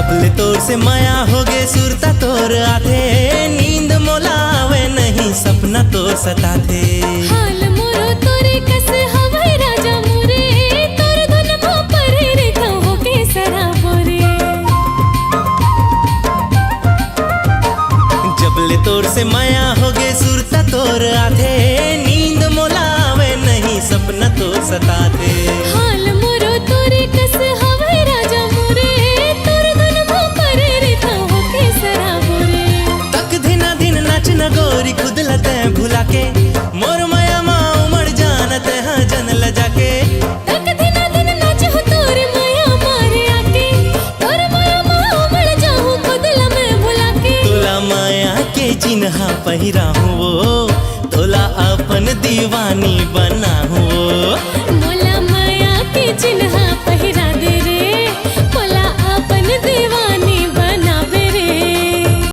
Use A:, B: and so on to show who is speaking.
A: जबले तोर से माया हो गे सुरता तोर आथे, नींद मोला आवे नहीं सपना तोर सताथे।
B: हाल मोरो तोरे कस हवै राजा मोरे, तोर धुन मो परे रे कहो के सराबोरे।
A: जबले तोर से माया हो गे सुरता तोर आथे, नींद मोला आवे नहीं सपना तोर सताथे।
B: हाल मोरो तोरे कस हवै राजा मोरे, तोर धुन मो परे रे कहो के सराबोरे।
A: तक धिना दिन नाच न गोरी खुद लते भुला के, मोर माया माँ उमड़ जानते हाँ जन ल जाके।
B: तक दिन दिन नाच हो तोर माया मारे आके, तोर माया माँ उमड़ जाऊं खुद ला मैं भुला के।
A: तोला माया के चिन्हा पहिरा हूँ वो, तोला अपन दीवानी बना हूँ वो।